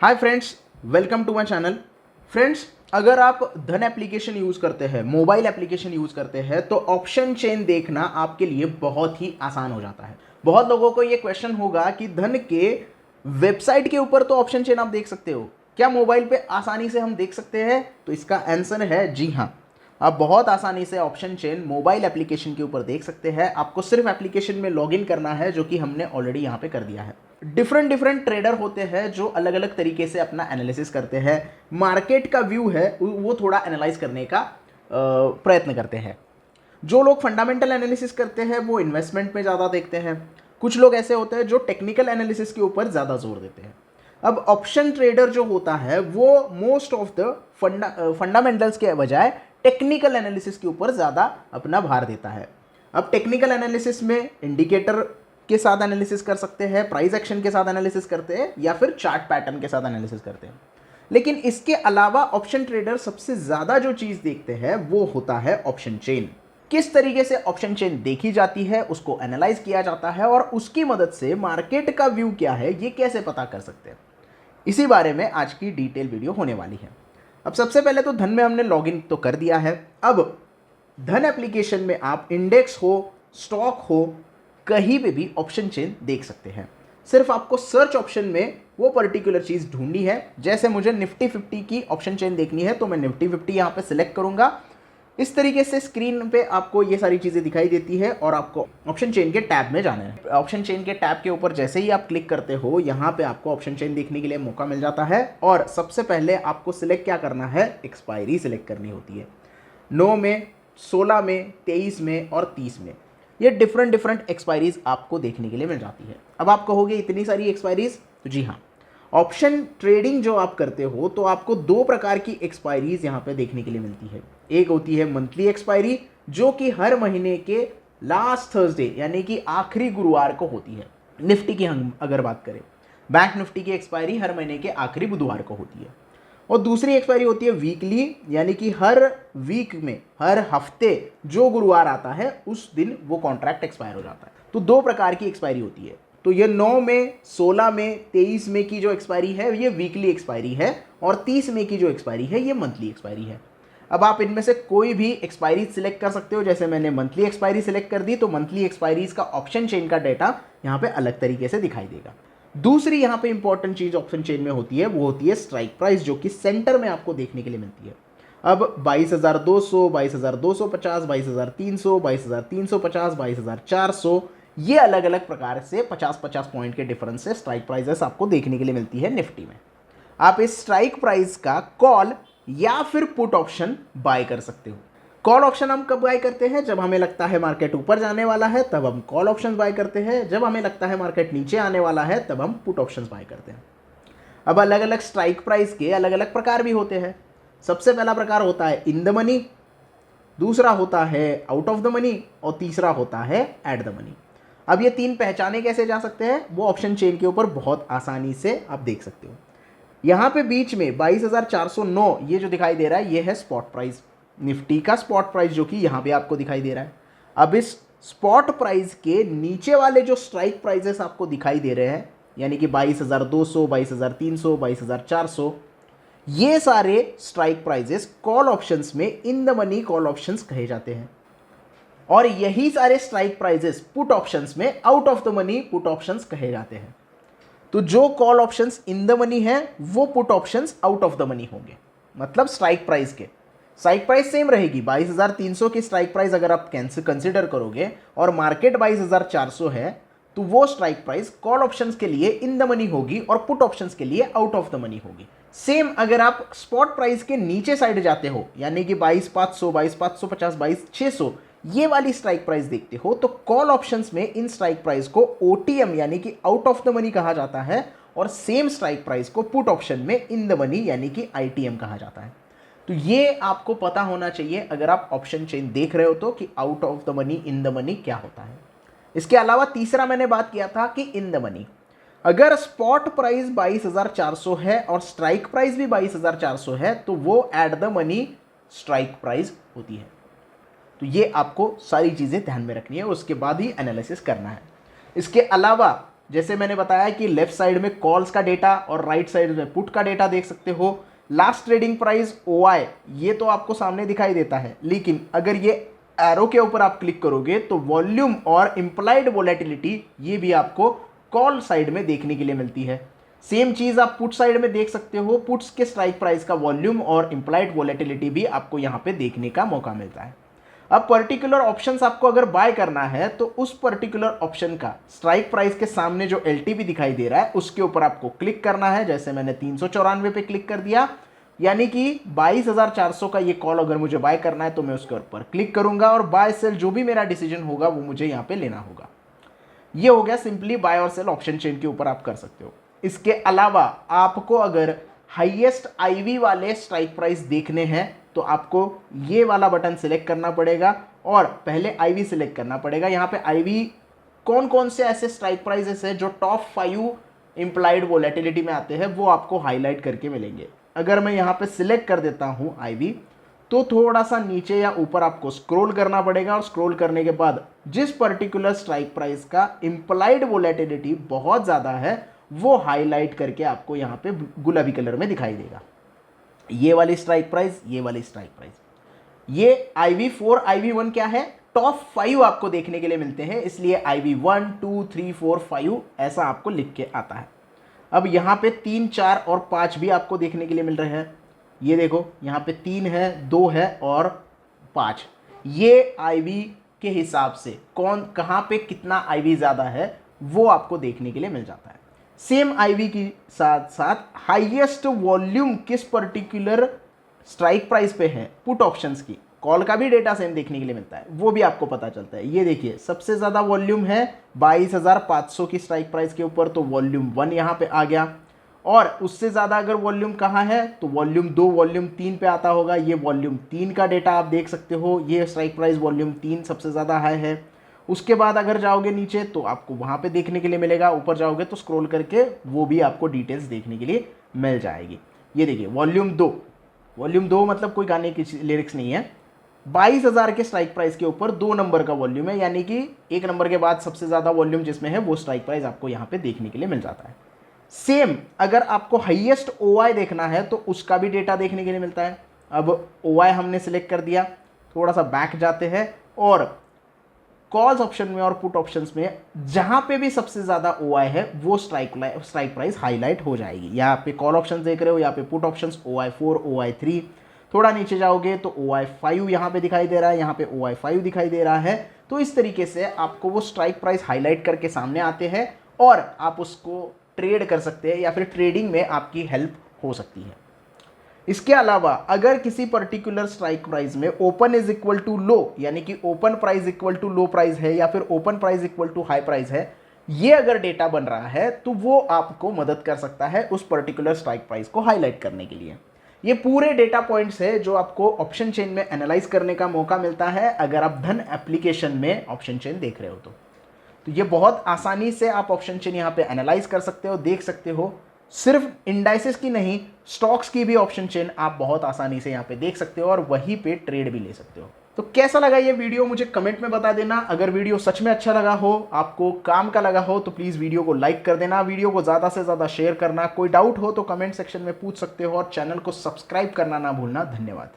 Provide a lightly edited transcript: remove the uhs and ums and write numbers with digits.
Hi friends, welcome to my channel. Friends, अगर आप धन एप्लीकेशन यूज़ करते हैं, मोबाइल एप्लीकेशन यूज़ करते हैं, तो ऑप्शन चेन देखना आपके लिए बहुत ही आसान हो जाता है। बहुत लोगों को ये क्वेश्चन होगा कि धन के वेबसाइट के ऊपर तो ऑप्शन चेन आप देख सकते हो, क्या मोबाइल पे आसानी से हम देख सकते हैं? तो इसका आंसर है जी हाँ। आप बहुत आसानी से ऑप्शन चेन मोबाइल एप्लीकेशन के ऊपर देख सकते हैं। आपको सिर्फ एप्लीकेशन में लॉगिन करना है, जो कि हमने ऑलरेडी यहाँ पे कर दिया है। डिफरेंट ट्रेडर होते हैं जो अलग अलग तरीके से अपना एनालिसिस करते हैं। मार्केट का व्यू है वो थोड़ा एनालाइज करने का प्रयत्न करते हैं। जो लोग फंडामेंटल एनालिसिस करते हैं वो इन्वेस्टमेंट में ज़्यादा देखते हैं। कुछ लोग ऐसे होते हैं जो टेक्निकल एनालिसिस के ऊपर ज़्यादा जोर देते हैं। अब ऑप्शन ट्रेडर जो होता है वो मोस्ट ऑफ द फंडामेंटल्स के बजाय टेक्निकल एनालिसिस के ऊपर ज़्यादा अपना भार देता है। अब टेक्निकल एनालिसिस में इंडिकेटर के साथ एनालिसिस कर सकते हैं, प्राइस एक्शन के साथ एनालिसिस करते हैं, या फिर चार्ट पैटर्न के साथ एनालिसिस करते हैं। लेकिन इसके अलावा ऑप्शन ट्रेडर सबसे ज़्यादा जो चीज़ देखते हैं वो होता है ऑप्शन चेन। किस तरीके से ऑप्शन चेन देखी जाती है, उसको एनालाइज किया जाता है, और उसकी मदद से मार्केट का व्यू क्या है ये कैसे पता कर सकते हैं, इसी बारे में आज की डिटेल वीडियो होने वाली है। अब सबसे पहले तो धन में हमने लॉगिन तो कर दिया है। अब धन एप्लीकेशन में आप इंडेक्स हो, स्टॉक हो, कहीं पे भी ऑप्शन चेन देख सकते हैं। सिर्फ आपको सर्च ऑप्शन में वो पर्टिकुलर चीज़ ढूंढनी है। जैसे मुझे निफ्टी 50 की ऑप्शन चेन देखनी है तो मैं निफ्टी 50 यहाँ पे सिलेक्ट करूंगा। इस तरीके से स्क्रीन पे आपको ये सारी चीज़ें दिखाई देती है और आपको ऑप्शन चेन के टैब में जाना है। ऑप्शन चेन के टैब के ऊपर जैसे ही आप क्लिक करते हो, यहाँ पे आपको ऑप्शन चेन देखने के लिए मौका मिल जाता है। और सबसे पहले आपको सिलेक्ट क्या करना है, एक्सपायरी सिलेक्ट करनी होती है। 9 में, 16 में, 23 में और 30 में ये डिफरेंट एक्सपायरीज आपको देखने के लिए मिल जाती है। अब आप कहोगे इतनी सारी एक्सपायरीज, तो जी हाँ, ऑप्शन ट्रेडिंग जो आप करते हो तो आपको दो प्रकार की एक्सपायरीज यहाँ पे देखने के लिए मिलती है। एक होती है मंथली एक्सपायरी, जो कि हर महीने के लास्ट थर्सडे यानी कि आखिरी गुरुवार को होती है। निफ्टी की हम अगर बात करें, बैंक निफ्टी की एक्सपायरी हर महीने के आखिरी बुधवार को होती है। और दूसरी एक्सपायरी होती है वीकली, यानी कि हर वीक में, हर हफ्ते जो गुरुवार आता है उस दिन वो कॉन्ट्रैक्ट एक्सपायर हो जाता है। तो दो प्रकार की एक्सपायरी होती है। तो ये 9 में, 16 में, 23 में की जो एक्सपायरी है ये वीकली एक्सपायरी है, और 30 में की जो एक्सपायरी है ये मंथली एक्सपायरी है। अब आप इनमें से कोई भी एक्सपायरी सिलेक्ट कर सकते हो। जैसे मैंने मंथली एक्सपायरी सिलेक्ट कर दी तो मंथली एक्सपायरीज का ऑप्शन चेन का डेटा यहाँ पे अलग तरीके से दिखाई देगा। दूसरी यहाँ पे इंपॉर्टेंट चीज ऑप्शन चेन में होती है वो होती है स्ट्राइक प्राइस, जो कि सेंटर में आपको देखने के लिए मिलती है। अब 22,200, 22,250, 22,300, 22,350, 22,400, ये अलग अलग प्रकार से 50-50 पॉइंट के डिफरेंस से स्ट्राइक प्राइसेस आपको देखने के लिए मिलती है निफ्टी में। आप इस स्ट्राइक प्राइस का कॉल या फिर पुट ऑप्शन बाय कर सकते हो। कॉल ऑप्शन हम कब बाय करते हैं? जब हमें लगता है मार्केट ऊपर जाने वाला है तब हम कॉल ऑप्शन बाय करते हैं। जब हमें लगता है मार्केट नीचे आने वाला है तब हम पुट ऑप्शन बाय करते हैं। अब अलग अलग स्ट्राइक प्राइस के अलग अलग प्रकार भी होते हैं। सबसे पहला प्रकार होता है इन द मनी, दूसरा होता है आउट ऑफ द मनी, और तीसरा होता है एट द मनी। अब ये तीन पहचाने कैसे जा सकते हैं वो ऑप्शन चेन के ऊपर बहुत आसानी से आप देख सकते हो। यहाँ पे बीच में 22,409 ये जो दिखाई दे रहा है ये है स्पॉट प्राइस, निफ्टी का स्पॉट प्राइस, जो कि यहाँ पे आपको दिखाई दे रहा है। अब इस स्पॉट प्राइस के नीचे वाले जो स्ट्राइक प्राइसेस आपको दिखाई दे रहे हैं, यानी कि 22,200, 22,300, 22,400, ये सारे स्ट्राइक प्राइसेस कॉल ऑप्शंस में in the money call options कहे जाते हैं। और यही सारे स्ट्राइक प्राइसेस पुट ऑप्शंस में out of the money put options कहे जाते हैं। तो जो call options in the money है वो put options out of the money होंगे। मतलब स्ट्राइक प्राइस के स्ट्राइक प्राइस सेम रहेगी। 22,300 की स्ट्राइक प्राइस अगर आप कंसिडर करोगे और मार्केट 22,400 है, तो वो स्ट्राइक प्राइस कॉल ऑप्शंस के लिए इन द मनी होगी और पुट ऑप्शंस के लिए आउट ऑफ द मनी होगी। सेम अगर आप स्पॉट प्राइस के नीचे साइड जाते हो, यानी कि 22,500, 22,550, 22,600 ये वाली स्ट्राइक प्राइस देखते हो, तो कॉल ऑप्शंस में इन स्ट्राइक प्राइस को ओटीएम यानी कि आउट ऑफ द मनी कहा जाता है, और सेम स्ट्राइक प्राइस को पुट ऑप्शन में इन द मनी यानी कि आईटीएम कहा जाता है। तो ये आपको पता होना चाहिए अगर आप ऑप्शन चेन देख रहे हो तो, कि out of the money, in the money क्या होता है। इसके अलावा तीसरा मैंने बात किया था कि इन द मनी, अगर स्पॉट प्राइस 22,400 है और स्ट्राइक प्राइस भी 22,400 है तो वो at the money strike price होती है। तो ये आपको सारी चीज़ें ध्यान में रखनी है, उसके बाद ही एनालिसिस करना है। इसके अलावा जैसे मैंने बताया कि लेफ्ट साइड में कॉल्स का डेटा और राइट साइड में पुट का डेटा देख सकते हो। लास्ट ट्रेडिंग प्राइस OI ये तो आपको सामने दिखाई देता है, लेकिन अगर ये एरो के ऊपर आप क्लिक करोगे तो वॉल्यूम और इंप्लाइड वोलेटिलिटी ये भी आपको कॉल साइड में देखने के लिए मिलती है। सेम चीज आप पुट साइड में देख सकते हो, पुट्स के स्ट्राइक प्राइस का वॉल्यूम और इंप्लाइड वोलेटिलिटी भी आपको यहां पे देखने का मौका मिलता है। अब पर्टिकुलर ऑप्शंस आपको अगर बाय करना है तो उस पर्टिकुलर ऑप्शन का स्ट्राइक प्राइस के सामने जो LTP दिखाई दे रहा है उसके ऊपर आपको क्लिक करना है। जैसे मैंने 394 पे क्लिक कर दिया, यानी कि 22,400 का ये कॉल अगर मुझे बाय करना है तो मैं उसके ऊपर क्लिक करूंगा और बाय सेल जो भी मेरा डिसीजन होगा वो मुझे यहाँ पे लेना होगा। ये हो गया सिंपली बाय और सेल ऑप्शन चेन के ऊपर आप कर सकते हो। इसके अलावा आपको अगर हाईएस्ट IV वाले स्ट्राइक प्राइस देखने हैं तो आपको ये वाला बटन सिलेक्ट करना पड़ेगा और पहले IV सिलेक्ट करना पड़ेगा। यहाँ पे IV कौन कौन से ऐसे स्ट्राइक प्राइसेस है जो टॉप 5 इंप्लाइड वोलेटिलिटी में आते हैं वो आपको हाईलाइट करके मिलेंगे। अगर मैं यहाँ पे सिलेक्ट कर देता हूँ IV तो थोड़ा सा नीचे या ऊपर आपको स्क्रॉल करना पड़ेगा और स्क्रॉल करने के बाद जिस पर्टिकुलर स्ट्राइक प्राइस का इंप्लाइड वोलेटिलिटी बहुत ज़्यादा है वो हाईलाइट करके आपको यहाँ पे गुलाबी कलर में दिखाई देगा। ये वाली स्ट्राइक प्राइस, ये वाली स्ट्राइक प्राइस, ये IV4 IV1 क्या है, टॉप 5 आपको देखने के लिए मिलते हैं, इसलिए IV1 2 3 4 5 ऐसा आपको लिख के आता है। अब यहाँ पे 3 4 और 5 भी आपको देखने के लिए मिल रहे हैं। ये देखो यहाँ पे 3 है, 2 है और 5। ये IV के हिसाब से कौन कहाँ पे कितना IV ज़्यादा है वो आपको देखने के लिए मिल जाता है। सेम IV के साथ साथ हाईएस्ट वॉल्यूम किस पर्टिकुलर स्ट्राइक प्राइस पे है पुट ऑप्शंस की, कॉल का भी डेटा सेम देखने के लिए मिलता है, वो भी आपको पता चलता है। ये देखिए सबसे ज़्यादा वॉल्यूम है 22,500 की स्ट्राइक प्राइस के ऊपर, तो वॉल्यूम 1 यहाँ पे आ गया। और उससे ज़्यादा अगर वॉल्यूम कहाँ है तो वॉल्यूम 2 वॉल्यूम 3 पे आता होगा। ये वॉल्यूम 3 का डेटा आप देख सकते हो, ये स्ट्राइक प्राइस वॉल्यूम 3 सबसे ज़्यादा हाई है। उसके बाद अगर जाओगे नीचे तो आपको वहाँ पे देखने के लिए मिलेगा, ऊपर जाओगे तो स्क्रॉल करके वो भी आपको डिटेल्स देखने के लिए मिल जाएगी। ये देखिए वॉल्यूम 2 मतलब कोई गाने की लिरिक्स नहीं है, 22,000 के स्ट्राइक प्राइस के ऊपर 2 नंबर का वॉल्यूम है, यानी कि 1 नंबर के बाद सबसे ज़्यादा वॉल्यूम जिसमें है वो स्ट्राइक प्राइस आपको यहाँ पे देखने के लिए मिल जाता है। सेम अगर आपको हाईएस्ट OI देखना है तो उसका भी डेटा देखने के लिए मिलता है। अब OI हमने सिलेक्ट कर दिया, थोड़ा सा बैक जाते हैं और कॉल्स ऑप्शन में और पुट ऑप्शंस में जहां पे भी सबसे ज्यादा OI है वो स्ट्राइक प्राइस हाईलाइट हो जाएगी। यहाँ पे कॉल ऑप्शंस देख रहे हो, यहाँ पे पुट ऑप्शंस OI4 OI3, थोड़ा नीचे जाओगे तो OI5 यहाँ पे दिखाई दे रहा है, यहाँ पे OI5 दिखाई दे रहा है। तो इस तरीके से आपको वो स्ट्राइक प्राइस हाईलाइट करके सामने आते हैं और आप उसको ट्रेड कर सकते हैं या फिर ट्रेडिंग में आपकी हेल्प हो सकती है। इसके अलावा अगर किसी पर्टिकुलर स्ट्राइक प्राइस में open is equal to low, यानी कि open price equal to low price है या फिर open price equal to high price है, ये अगर डेटा बन रहा है तो वो आपको मदद कर सकता है उस पर्टिकुलर स्ट्राइक प्राइस को हाईलाइट करने के लिए। ये पूरे डेटा पॉइंट्स है जो आपको ऑप्शन चेन में एनालाइज करने का मौका मिलता है अगर आप धन एप्लीकेशन में ऑप्शन चेन देख रहे हो तो ये बहुत आसानी से आप ऑप्शन चेन यहाँ पे एनालाइज कर सकते हो, देख सकते हो। सिर्फ इंडाइसेस की नहीं, स्टॉक्स की भी ऑप्शन चेन आप बहुत आसानी से यहाँ पे देख सकते हो और वहीं पे ट्रेड भी ले सकते हो। तो कैसा लगा ये वीडियो मुझे कमेंट में बता देना। अगर वीडियो सच में अच्छा लगा हो, आपको काम का लगा हो तो प्लीज़ वीडियो को लाइक कर देना, वीडियो को ज़्यादा से ज़्यादा शेयर करना। कोई डाउट हो तो कमेंट सेक्शन में पूछ सकते हो और चैनल को सब्सक्राइब करना ना भूलना। धन्यवाद।